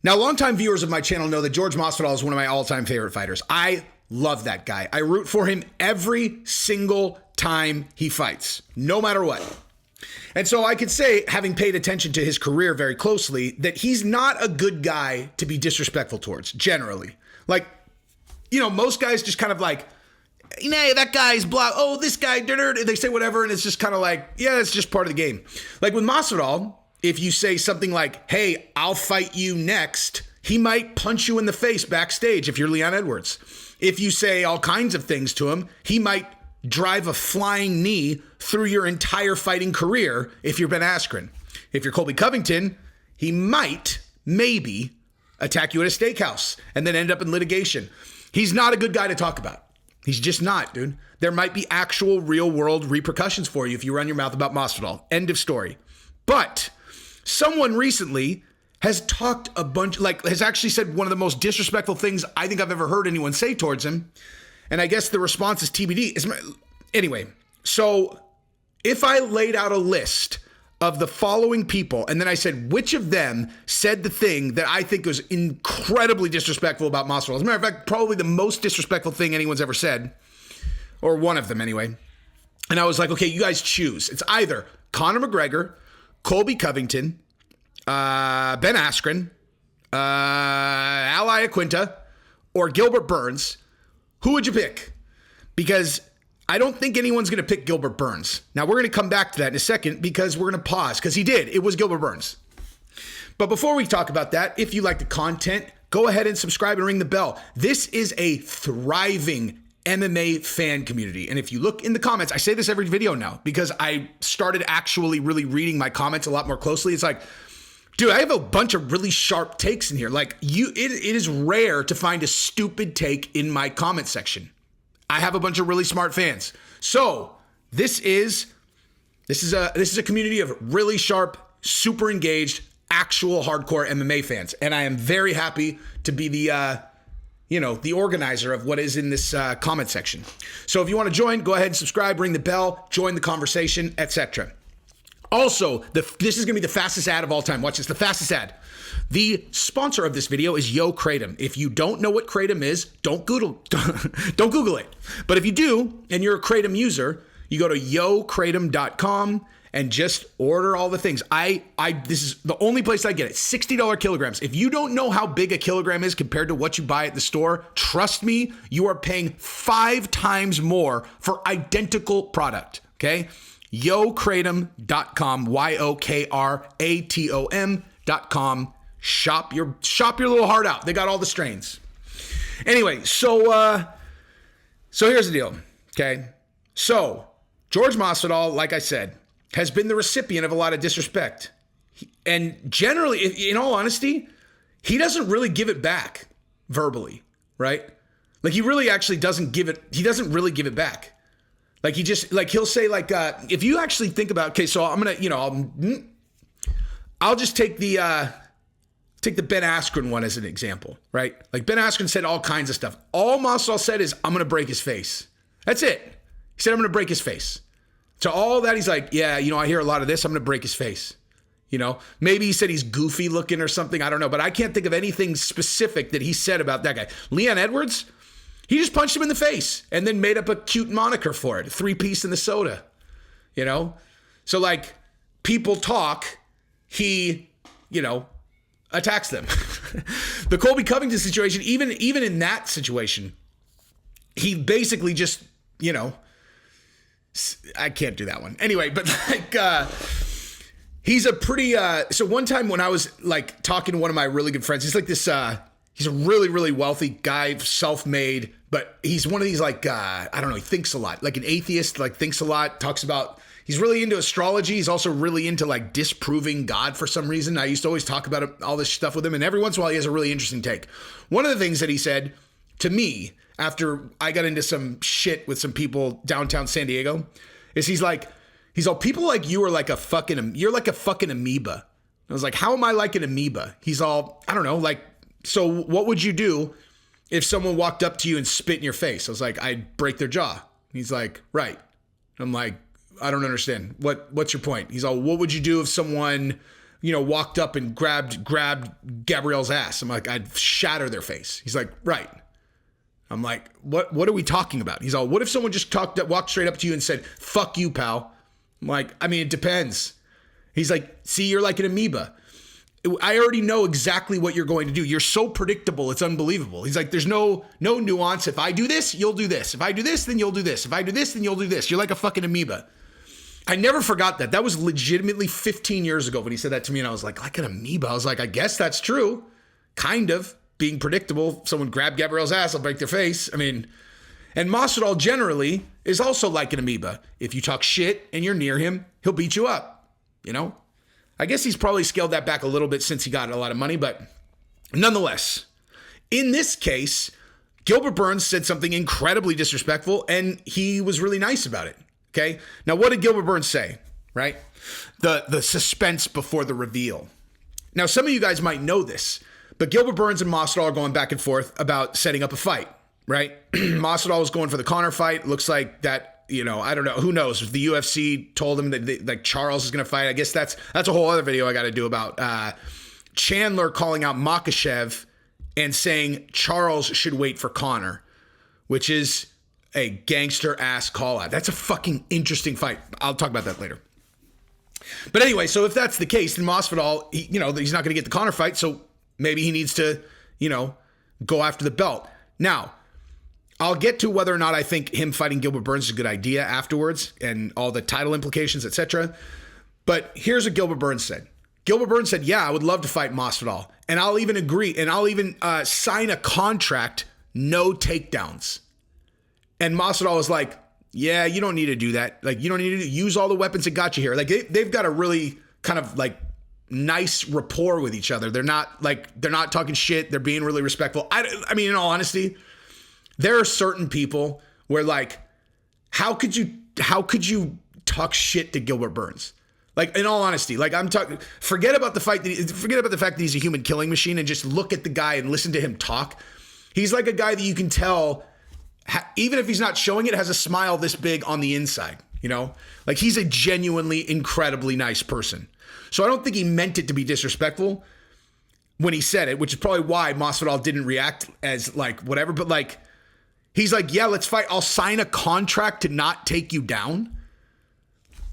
Now, longtime viewers of my channel know that Jorge Masvidal is one of my all-time favorite fighters. I love that guy. I root for him every single time he fights, no matter what. And so I could say, having paid attention to his career very closely, that he's not a good guy to be disrespectful towards, generally. Like, you know, most guys just kind of like, nah, that guy's blah, oh, this guy, they say whatever, and it's just kind of like, yeah, it's just part of the game. Like with Masvidal, if you say something like, hey, I'll fight you next, he might punch you in the face backstage if you're Leon Edwards. If you say all kinds of things to him, he might drive a flying knee through your entire fighting career if you're Ben Askren. If you're Colby Covington, he might, maybe, attack you at a steakhouse and then end up in litigation. He's not a good guy to talk about. He's just not, dude. There might be actual real-world repercussions for you if you run your mouth about Masvidal. End of story. But someone recently has talked a bunch, like has actually said one of the most disrespectful things I think I've ever heard anyone say towards him. And I guess the response is TBD. Anyway, so if I laid out a list of the following people, and then I said which of them said the thing that I think was incredibly disrespectful about Masvidal. As a matter of fact, probably the most disrespectful thing anyone's ever said, or one of them anyway. And I was like, okay, you guys choose. It's either Conor McGregor, Colby Covington, Ben Askren, Al Iaquinta, or Gilbert Burns. Who would you pick? Because I don't think anyone's going to pick Gilbert Burns. Now, we're going to come back to that in a second because we're going to pause because he did. It was Gilbert Burns. But before we talk about that, if you like the content, go ahead and subscribe and ring the bell. This is a thriving MMA fan community. And if you look in the comments, I say this every video now because I started actually really reading my comments a lot more closely. It's like, dude, I have a bunch of really sharp takes in here. Like it is rare to find a stupid take in my comment section. I have a bunch of really smart fans. So this is a community of really sharp, super engaged, actual hardcore MMA fans. And I am very happy to be the organizer of what is in this comment section. So if you want to join, go ahead and subscribe, ring the bell, join the conversation, etc. Also, this is going to be the fastest ad of all time. Watch this, the fastest ad. The sponsor of this video is Yo Kratom. If you don't know what Kratom is, don't Google it. But if you do, and you're a Kratom user, you go to yokratom.com and just order all the things. This is the only place I get it. $60 kilograms. If you don't know how big a kilogram is compared to what you buy at the store, trust me, you are paying 5 times more for identical product. Okay? Yokratom.com, YOKRATOM.com. Shop your little heart out. They got all the strains. Anyway, so here's the deal. Okay. So Jorge Masvidal, like I said, has been the recipient of a lot of disrespect. And generally, in all honesty, he doesn't really give it back verbally, right? Like he really actually doesn't give it. He doesn't really give it back. Like he just, like he'll say like, if you actually think about, okay, so I'm going to, I'll just take the Ben Askren one as an example, right? Like Ben Askren said all kinds of stuff. All Masvidal said is, I'm going to break his face. That's it. He said, I'm going to break his face. To all that, he's like, yeah, I hear a lot of this. I'm going to break his face. Maybe he said he's goofy looking or something. I don't know, but I can't think of anything specific that he said about that guy. Leon Edwards, he just punched him in the face and then made up a cute moniker for it. 3-piece in the soda, So like people talk, he, attacks them. The Colby Covington situation, even in that situation, he basically just, I can't do that one. Anyway, but like, he's a pretty, so one time when I was like talking to one of my really good friends, he's like this, he's a really, really wealthy guy, self-made, but he's one of these like, I don't know, he thinks a lot, like an atheist, like thinks a lot, talks about, he's really into astrology. He's also really into like disproving God for some reason. I used to always talk about all this stuff with him, and every once in a while he has a really interesting take. One of the things that he said to me after I got into some shit with some people downtown San Diego is he's all, people like you are like you're like a fucking amoeba. I was like, how am I like an amoeba? He's all, I don't know, like, so what would you do if someone walked up to you and spit in your face? I was like, I'd break their jaw. He's like, right. I'm like, I don't understand. What's your point? He's all, what would you do if someone walked up and grabbed Gabriel's ass. I'm like, I'd shatter their face. He's like, right. I'm like, what are we talking about? He's all, what if someone just walked straight up to you and said, fuck you, pal? I'm like, I mean, it depends. He's like, see, you're like an amoeba. I already know exactly what you're going to do. You're so predictable. It's unbelievable. He's like, there's no nuance. If I do this, you'll do this. If I do this, then you'll do this. If I do this, then you'll do this. You're like a fucking amoeba. I never forgot that. That was legitimately 15 years ago when he said that to me. And I was like an amoeba. I was like, I guess that's true. Kind of. Being predictable. Someone grabbed Gabriel's ass, I'll break their face. I mean, and Masvidal generally is also like an amoeba. If you talk shit and you're near him, he'll beat you up. I guess he's probably scaled that back a little bit since he got a lot of money, but nonetheless, in this case, Gilbert Burns said something incredibly disrespectful and he was really nice about it. Okay. Now, what did Gilbert Burns say? Right? The suspense before the reveal. Now, some of you guys might know this, but Gilbert Burns and Masvidal are going back and forth about setting up a fight, right? Masvidal was going for the Conor fight. Looks like that, I don't know. Who knows? If the UFC told him that Charles is going to fight, I guess that's a whole other video I got to do about Chandler calling out Makhachev and saying Charles should wait for Conor, which is a gangster-ass call-out. That's a fucking interesting fight. I'll talk about that later. But anyway, so if that's the case, then Masvidal, he's not going to get the Conor fight, so maybe he needs to, go after the belt. Now, I'll get to whether or not I think him fighting Gilbert Burns is a good idea afterwards and all the title implications, etc. But here's what Gilbert Burns said. Gilbert Burns said, yeah, I would love to fight Masvidal. And I'll even agree, and I'll even sign a contract, no takedowns. And Masvidal was like, yeah, you don't need to do that. Like, you don't need to use all the weapons that got you here. Like, they've got a really kind of like nice rapport with each other. They're not talking shit. They're being really respectful. I mean, in all honesty, there are certain people where like, how could you talk shit to Gilbert Burns? Like, in all honesty, like forget about the fact that he's a human killing machine and just look at the guy and listen to him talk. He's like a guy that you can tell, even if he's not showing it, has a smile this big on the inside, like he's a genuinely incredibly nice person. So I don't think he meant it to be disrespectful when he said it, which is probably why Masvidal didn't react as like whatever. But like, he's like, yeah, let's fight. I'll sign a contract to not take you down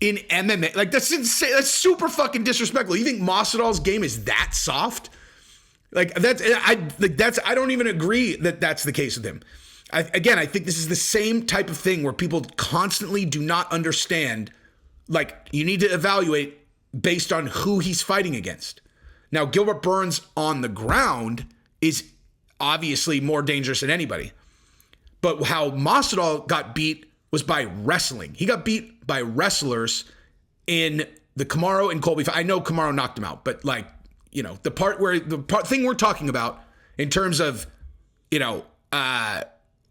in MMA. Like, that's insane. That's super fucking disrespectful. You think Masvidal's game is that soft? Like I don't even agree that that's the case with him. I think this is the same type of thing where people constantly do not understand. Like, you need to evaluate based on who he's fighting against. Now, Gilbert Burns on the ground is obviously more dangerous than anybody. But how Masvidal got beat was by wrestling. He got beat by wrestlers in the Kamaru and Colby fight. I know Kamaru knocked him out, but like, the thing we're talking about in terms of,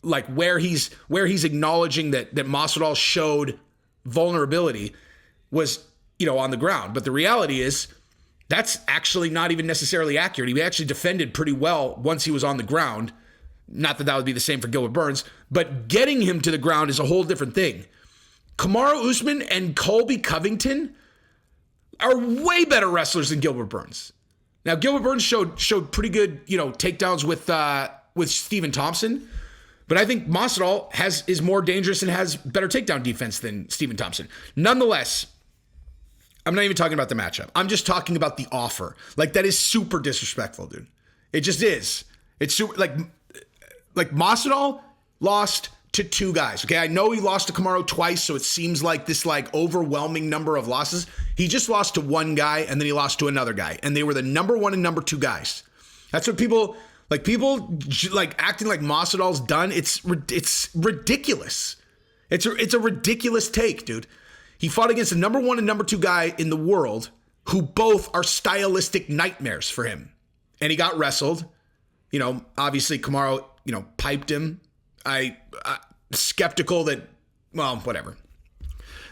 like where he's acknowledging that Masvidal showed vulnerability was, on the ground. But the reality is that's actually not even necessarily accurate. He actually defended pretty well once he was on the ground. Not that would be the same for Gilbert Burns, but getting him to the ground is a whole different thing. Kamaru Usman and Colby Covington are way better wrestlers than Gilbert Burns. Now, Gilbert Burns showed pretty good, takedowns with Stephen Thompson, but I think Masvidal is more dangerous and has better takedown defense than Stephen Thompson. Nonetheless, I'm not even talking about the matchup. I'm just talking about the offer. Like, that is super disrespectful, dude. It just is. It's super, like Masvidal lost to two guys. Okay, I know he lost to Kamaru twice, so it seems like this like overwhelming number of losses. He just lost to one guy, and then he lost to another guy, and they were the number one and number two guys. That's what people acting like Masvidal's done. It's ridiculous. It's a ridiculous take, dude. He fought against the number one and number two guy in the world, who both are stylistic nightmares for him, and he got wrestled. Obviously Kamaru, piped him. I skeptical that, well, whatever.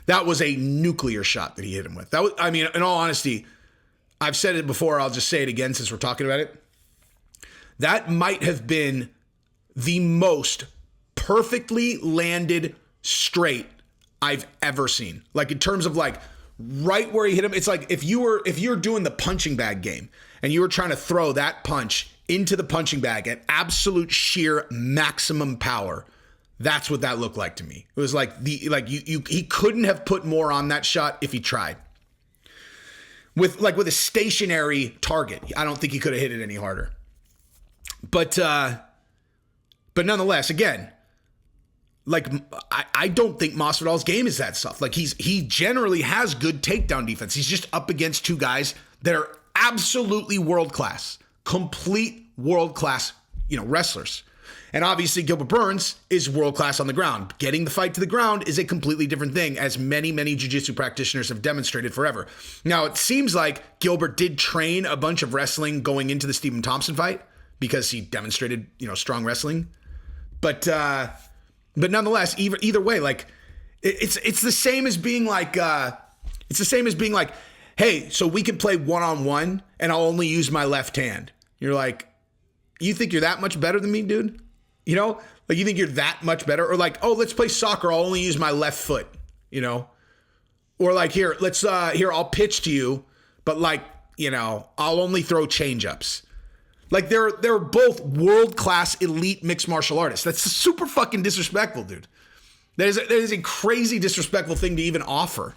That was a nuclear shot that he hit him with. That was, I mean, in all honesty, I've said it before. I'll just say it again since we're talking about it. That might have been the most perfectly landed straight I've ever seen. Like, in terms of like right where he hit him. It's like if you're doing the punching bag game and you were trying to throw that punch into the punching bag at absolute sheer maximum power. That's what that looked like to me. It was like he couldn't have put more on that shot if he tried. With a stationary target, I don't think he could have hit it any harder. But nonetheless, again, like I don't think Masvidal's game is that soft. Like he generally has good takedown defense. He's just up against two guys that are absolutely world class, complete world class, wrestlers. And obviously Gilbert Burns is world class on the ground. Getting the fight to the ground is a completely different thing, as many jiu-jitsu practitioners have demonstrated forever. Now, it seems like Gilbert did train a bunch of wrestling going into the Stephen Thompson fight because he demonstrated, strong wrestling. But nonetheless, either way, like it's the same as being like hey, so we can play one-on-one and I'll only use my left hand. You're like, you think you're that much better than me, dude? Like you think you're that much better? Or like, oh, let's play soccer. I'll only use my left foot, Or like, here, I'll pitch to you, but like, I'll only throw change-ups. Like they're both world-class elite mixed martial artists. That's super fucking disrespectful, dude. That is a crazy disrespectful thing to even offer.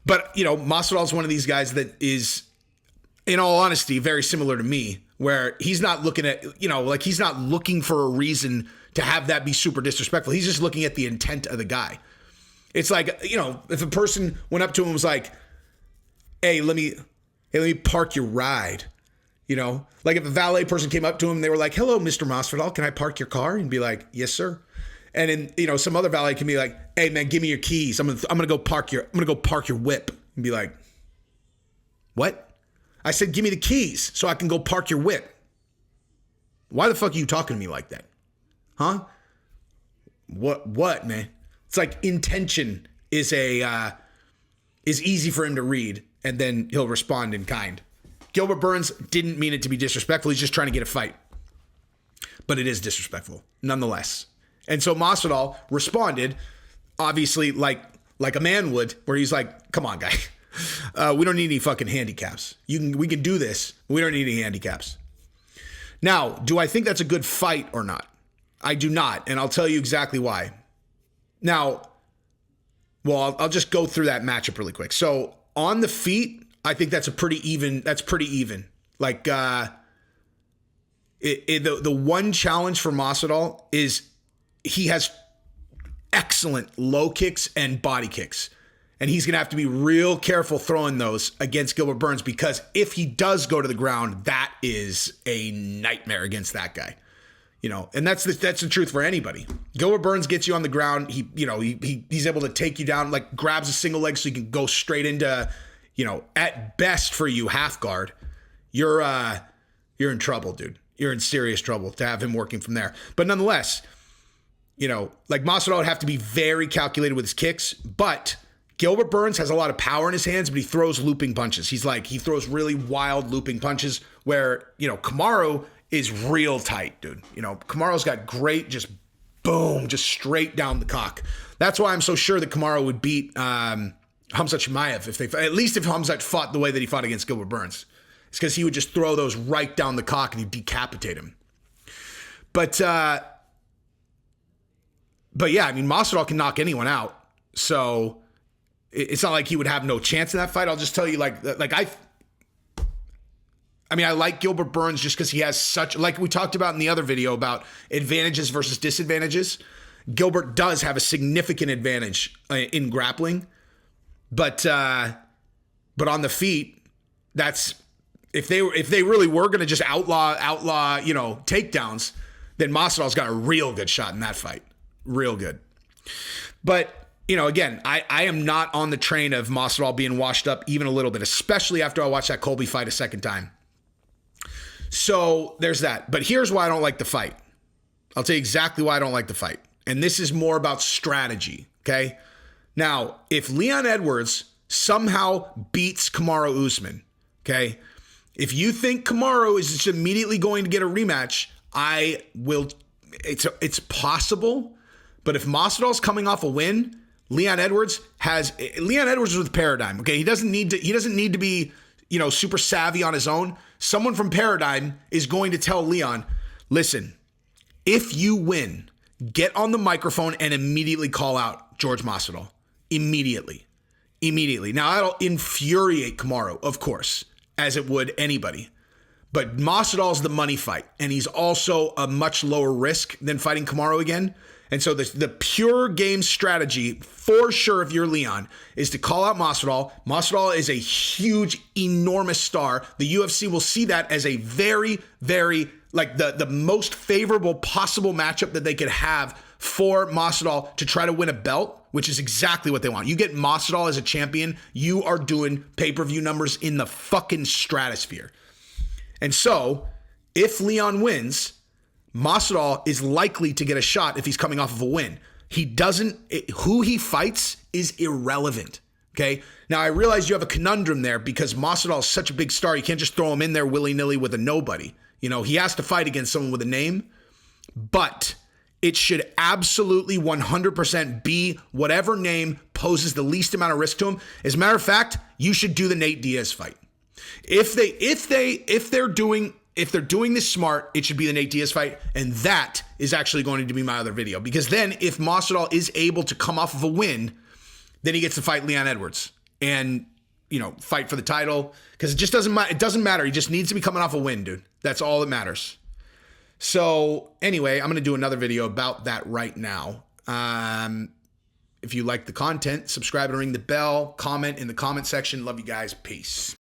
But, Masvidal is one of these guys that is, in all honesty, very similar to me, where he's not looking at, he's not looking for a reason to have that be super disrespectful. He's just looking at the intent of the guy. It's like, if a person went up to him and was like, hey, let me park your ride. Like if a valet person came up to him and they were like, hello, Mr. Masvidal, can I park your car? And be like, yes, sir. And then, some other valet can be like, hey man, give me your keys. I'm gonna go park your whip. And be like, what? I said, give me the keys so I can go park your whip. Why the fuck are you talking to me like that? Huh? What, man? It's like intention is easy for him to read, and then he'll respond in kind. Gilbert Burns didn't mean it to be disrespectful. He's just trying to get a fight. But it is disrespectful, nonetheless. And so Masvidal responded, obviously, like a man would, where he's like, come on, guy. We don't need any fucking handicaps. We can do this. We don't need any handicaps. Now, do I think that's a good fight or not? I do not, and I'll tell you exactly why. Now, well, I'll just go through that matchup really quick. So on the feet, I think that's pretty even. Like the one challenge for Masvidal is he has excellent low kicks and body kicks. And he's going to have to be real careful throwing those against Gilbert Burns, because if he does go to the ground, that is a nightmare against that guy. And that's the truth for anybody. Gilbert Burns gets you on the ground. He's able to take you down, like grabs a single leg so you can go straight into, at best for you, half guard. You're in trouble, dude. You're in serious trouble to have him working from there. But nonetheless, like Masvidal would have to be very calculated with his kicks, but Gilbert Burns has a lot of power in his hands, but he throws looping punches. He throws really wild looping punches where, Kamaru is real tight, dude. Kamaru's got great, just boom, just straight down the cock. That's why I'm so sure that Kamaru would beat Khamzat Chimaev at least if Khamzat fought the way that he fought against Gilbert Burns. It's because he would just throw those right down the cock and he'd decapitate him. But yeah, I mean, Masvidal can knock anyone out. So it's not like he would have no chance in that fight. I'll just tell you, I like Gilbert Burns just because he has such, like we talked about in the other video about advantages versus disadvantages. Gilbert does have a significant advantage in grappling, but on the feet, that's if they really were going to just outlaw takedowns, then Masvidal's got a real good shot in that fight, real good. But again, I am not on the train of Masvidal being washed up even a little bit, especially after I watched that Colby fight a second time. So there's that. But here's why I don't like the fight. I'll tell you exactly why I don't like the fight. And this is more about strategy, okay? Now, if Leon Edwards somehow beats Kamaru Usman, okay? If you think Kamaru is just immediately going to get a rematch, I will. It's possible. But if Masvidal's coming off a win, Leon Edwards is with Paradigm. Okay. He doesn't need to be, super savvy on his own. Someone from Paradigm is going to tell Leon, listen, if you win, get on the microphone and immediately call out George Masvidal. Immediately. Now, that'll infuriate Kamaru, of course, as it would anybody. But Masvidal's the money fight, and he's also a much lower risk than fighting Kamaru again. And so the pure game strategy, for sure, if you're Leon, is to call out Masvidal. Masvidal is a huge, enormous star. The UFC will see that as a very, very, the most favorable possible matchup that they could have for Masvidal to try to win a belt, which is exactly what they want. You get Masvidal as a champion, you are doing pay-per-view numbers in the fucking stratosphere. And so, if Leon wins, Masvidal is likely to get a shot if he's coming off of a win. Who he fights is irrelevant, okay? Now, I realize you have a conundrum there because Masvidal is such a big star, you can't just throw him in there willy-nilly with a nobody. He has to fight against someone with a name, but it should absolutely 100% be whatever name poses the least amount of risk to him. As a matter of fact, you should do the Nate Diaz fight. If they're doing this smart, it should be the Nate Diaz fight, and that is actually going to be my other video. Because then, if Masvidal is able to come off of a win, then he gets to fight Leon Edwards and fight for the title. Because it just doesn't matter. He just needs to be coming off a win, dude. That's all that matters. So anyway, I'm going to do another video about that right now. If you like the content, subscribe and ring the bell. Comment in the comment section. Love you guys. Peace.